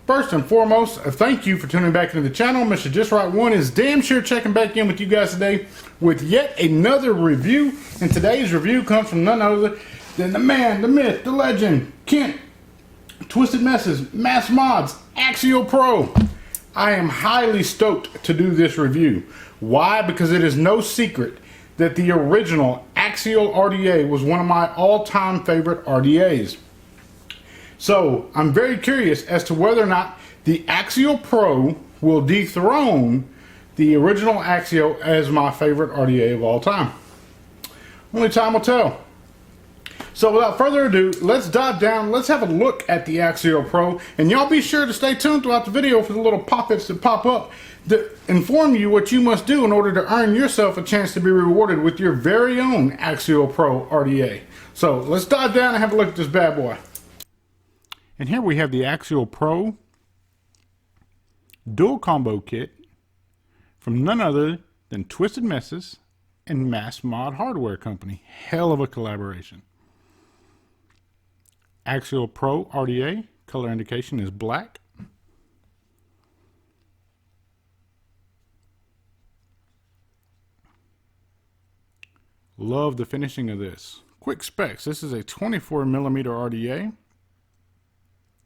First and foremost, thank you for tuning back into the channel. Mr. Just Right 1 is damn sure checking back in with you guys today with yet another review. And today's review comes from none other than the man, the myth, the legend, Kent, Twisted Messes, Mass Mods, Axial Pro. I am highly stoked to do this review. Why? Because it is no secret that the original Axial RDA was one of my all-time favorite RDAs. So I'm very curious as to whether or not the Axial Pro will dethrone the original Axial as my favorite RDA of all time. Only time will tell. So without further ado, let's dive down. Let's have a look at the Axial Pro. And y'all be sure to stay tuned throughout the video for the little pop-ups that pop up that inform you what you must do in order to earn yourself a chance to be rewarded with your very own Axial Pro RDA. So let's dive down and have a look at this bad boy. And here we have the Axial Pro dual combo kit from none other than Twisted Messes and Mass Mod Hardware Company. Hell of a collaboration. Axial Pro RDA, color indication is black. Love the finishing of this. Quick specs. This is a 24mm RDA.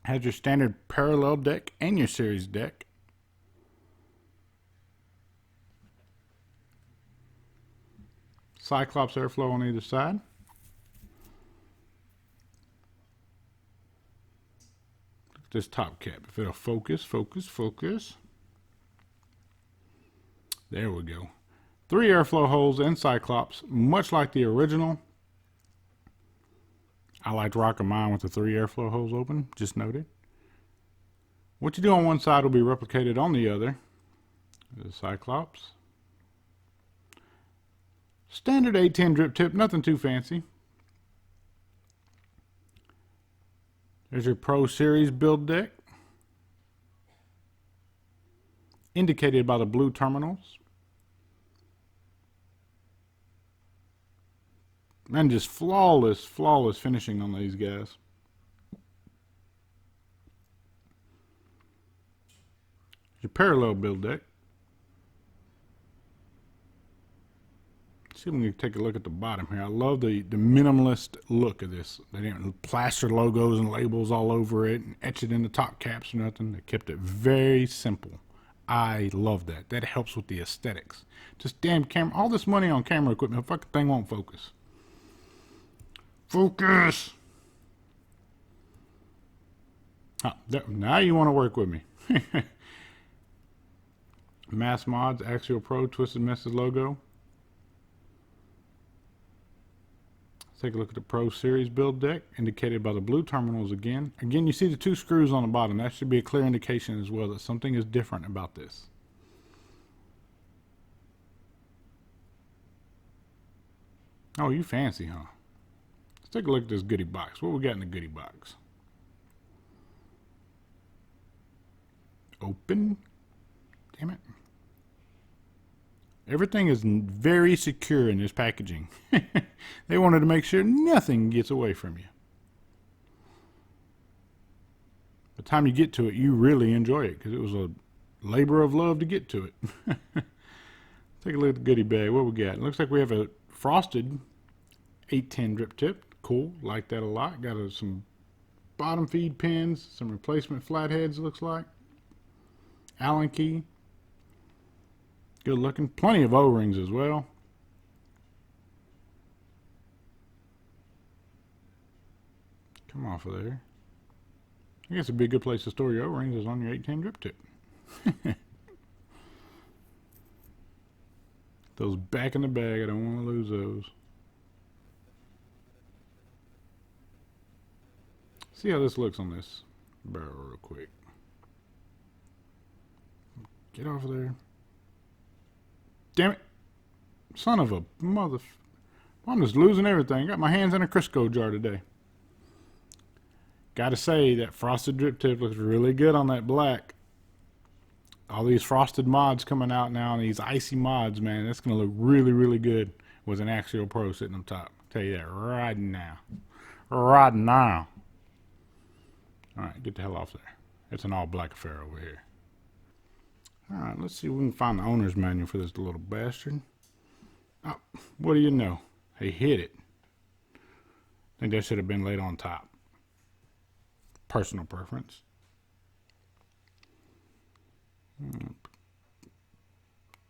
Has your standard parallel deck and your series deck. Cyclops airflow on either side. Look at this top cap. If it'll focus. There we go. 3 airflow holes in Cyclops, much like the original. I like rocking mine with the 3 airflow holes open, just noted. What you do on one side will be replicated on the other. The Cyclops. Standard A10 drip tip, nothing too fancy. There's your Pro Series build deck. Indicated by the blue terminals. And just flawless finishing on these guys. Your parallel build deck. See if we can take a look at the bottom here. I love the minimalist look of this. They didn't plaster logos and labels all over it and etch it in the top caps or nothing. They kept it very simple. I love that. That helps with the aesthetics. Just damn camera, all this money on camera equipment, the fucking thing won't focus. Focus! Oh, now you want to work with me. Mass Mods, Axial Pro, Twisted Messes logo. Let's take a look at the Pro Series build deck, indicated by the blue terminals again. Again, you see the 2 screws on the bottom. That should be a clear indication as well that something is different about this. Oh, you fancy, huh? Take a look at this goodie box. What we got in the goodie box? Open. Damn it. Everything is very secure in this packaging. They wanted to make sure nothing gets away from you. By the time you get to it, you really enjoy it because it was a labor of love to get to it. Take a look at the goodie bag. What we got? It looks like we have a frosted 810 drip tip. Cool, like that a lot. Got some bottom feed pins, some replacement flatheads, looks like. Allen key. Good looking. Plenty of O-rings as well. Come off of there. I guess it'd be a good place to store your O-rings is on your 810 drip tip. Those back in the bag, I don't want to lose those. See how this looks on this barrel real quick. Get off of there. Damn it. Son of a mother... I'm just losing everything. Got my hands in a Crisco jar today. Gotta say, that frosted drip tip looks really good on that black. All these frosted mods coming out now, and these icy mods, man, that's going to look really, really good with an Axial Pro sitting on top. I'll tell you that right now. Right now. Alright, get the hell off there. It's an all black affair over here. Alright, let's see if we can find the owner's manual for this little bastard. Oh, what do you know? He hit it. I think that should have been laid on top. Personal preference.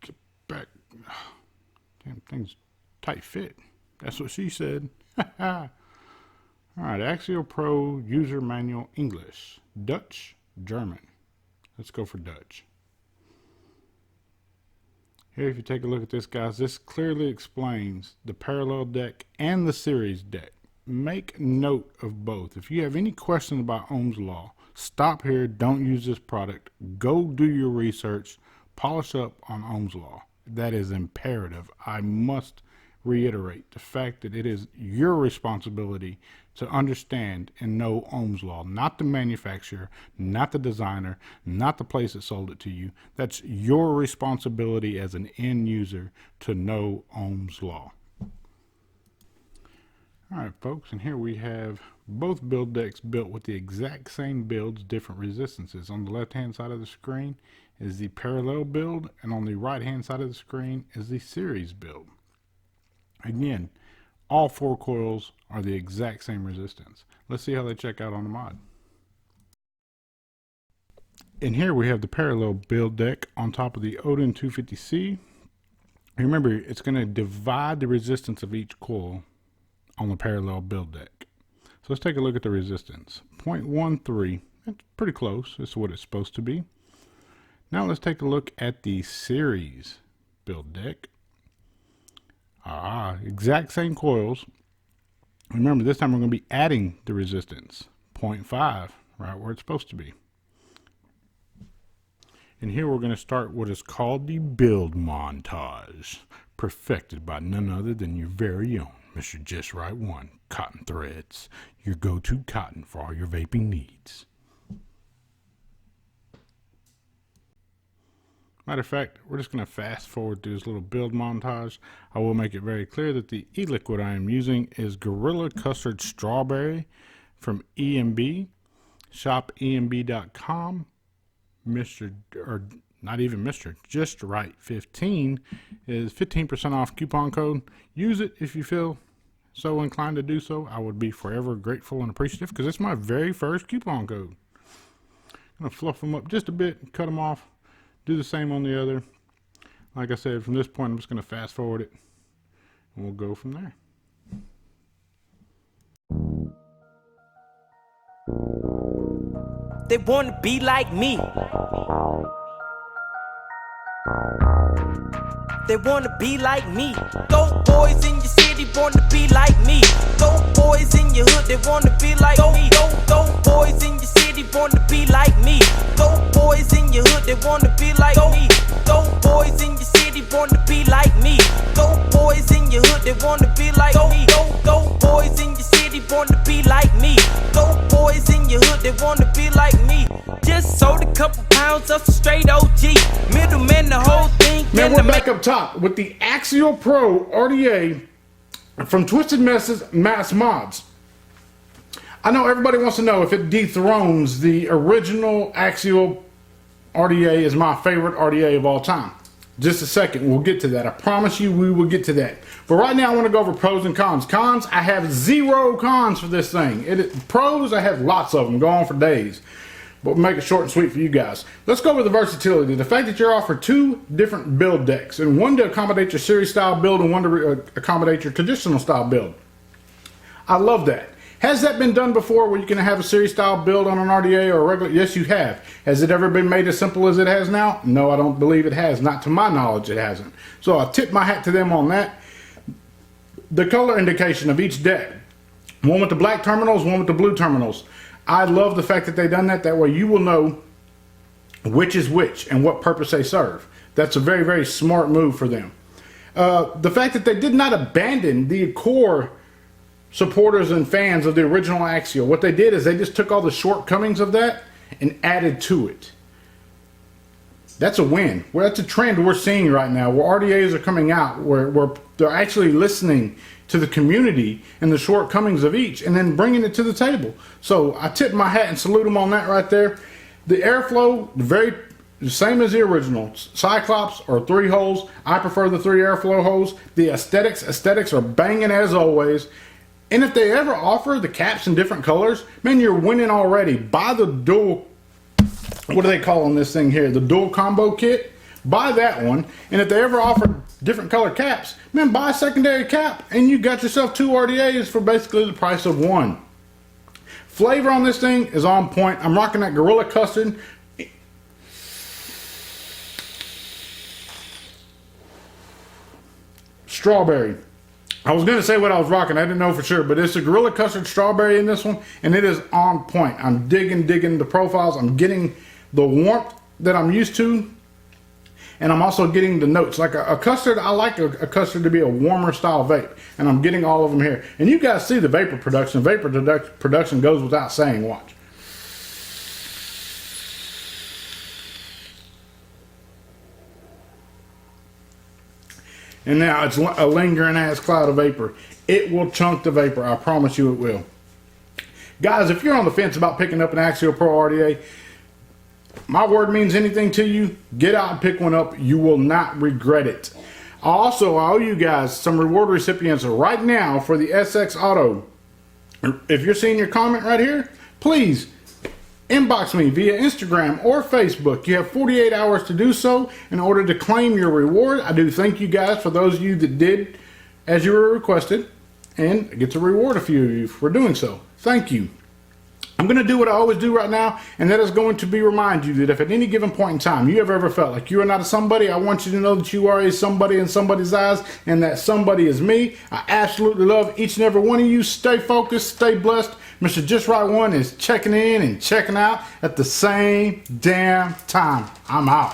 Get back. Damn thing's tight fit. That's what she said. Alright, Axial Pro User Manual English. Dutch, German. Let's go for Dutch. Here, if you take a look at this, guys, this clearly explains the parallel deck and the series deck. Make note of both. If you have any questions about Ohm's Law, stop here, don't use this product. Go do your research, polish up on Ohm's Law. That is imperative. I must reiterate the fact that it is your responsibility to understand and know Ohm's Law, not the manufacturer, not the designer, not the place that sold it to you. That's your responsibility as an end user to know Ohm's Law. Alright folks, and here we have both build decks built with the exact same builds, different resistances. On the left hand side of the screen is the parallel build, and on the right hand side of the screen is the series build. Again, all 4 coils are the exact same resistance. Let's see how they check out on the mod. And here we have the parallel build deck on top of the Odin 250C. Remember, it's going to divide the resistance of each coil on the parallel build deck. So let's take a look at the resistance. 0.13, that's pretty close. That's what it's supposed to be. Now let's take a look at the series build deck. Exact same coils. Remember, this time we're going to be adding the resistance. 0.5, right where it's supposed to be. And here we're going to start what is called the build montage, perfected by none other than your very own Mr.JustRight 1 Cotton Threads, your go-to cotton for all your vaping needs. Matter of fact, we're just going to fast forward through this little build montage. I will make it very clear that the e-liquid I am using is Gorilla Custard Strawberry from EMB. Shop EMB.com. JustRight 15 is 15% off coupon code. Use it if you feel so inclined to do so. I would be forever grateful and appreciative because it's my very first coupon code. I'm going to fluff them up just a bit, cut them off. Do the same on the other. Like I said, from this point, I'm just going to fast forward it, and we'll go from there. They want to be like me. They want to be like me. Dope boys in your city want to be like me. Dope boys in your hood, they want to be like me. Dope boys in your city want to be like me. Dope boys in your hood, they want to be like me. Dope boys in your city want to be like me. Dope boys in your hood, they want to be like me. Dope boys in your city want to be like me. Dope boys in your hood, they want to be like me. Just sold a couple pounds of straight OG. Middleman, the whole thing. Man, we're back up top with the Axial Pro RDA from Twisted Mass Mods. I know everybody wants to know if it dethrones the original Axial RDA is my favorite RDA of all time. Just a second, we'll get to that. I promise you we will get to that. But right now I want to go over pros and cons. Cons, I have 0 cons for this thing. Pros, I have lots of them, go on for days. But we'll make it short and sweet for you guys. Let's go with the versatility. The fact that you're offered 2 different build decks, and one to accommodate your series style build and one to accommodate your traditional style build. I love that. Has that been done before where you can have a series style build on an RDA or a regular? Yes, you have. Has it ever been made as simple as it has now? No, I don't believe it has. Not to my knowledge, it hasn't. So I tip my hat to them on that. The color indication of each deck. One with the black terminals, one with the blue terminals. I love the fact that they've done that. That way you will know which is which and what purpose they serve. That's a very, very smart move for them. The fact that they did not abandon the core supporters and fans of the original Axial. What they did is they just took all the shortcomings of that and added to it. That's a win. Well, that's a trend we're seeing right now where RDAs are coming out where they're actually listening to the community and the shortcomings of each and then bringing it to the table. So I tip my hat and salute them on that right there. The airflow, very the same as the original. Cyclops or 3 holes. I prefer the 3 airflow holes. The aesthetics are banging as always. And if they ever offer the caps in different colors, man, you're winning already. Buy the dual, what do they call on this thing here? The dual combo kit. Buy that one. And if they ever offer different color caps, man, buy a secondary cap. And you got yourself 2 RDAs for basically the price of 1. Flavor on this thing is on point. I'm rocking that Gorilla Custard. Strawberry. I was going to say what I was rocking. I didn't know for sure, but it's a Gorilla Custard Strawberry in this one, and it is on point. I'm digging the profiles. I'm getting the warmth that I'm used to, and I'm also getting the notes. Like a custard, I like a custard to be a warmer style vape, and I'm getting all of them here. And you guys see the vapor production. Vapor production goes without saying. Watch. And now it's a lingering ass cloud of vapor. It will chunk the vapor. I promise you it will. Guys, if you're on the fence about picking up an Axial Pro RDA, my word means anything to you, get out and pick one up. You will not regret it. Also, I owe you guys some reward recipients right now for the SX Auto. If you're seeing your comment right here, please inbox me via Instagram or Facebook. You have 48 hours to do so in order to claim your reward. I do thank you guys for those of you that did as you were requested, and I get to reward a few of you for doing so. Thank you. I'm going to do what I always do right now, and that is going to be remind you that if at any given point in time you have ever felt like you are not a somebody, I want you to know that you are a somebody in somebody's eyes, and that somebody is me. I absolutely love each and every one of you. Stay focused, stay blessed. Mr. Just Right 1 is checking in and checking out at the same damn time. I'm out.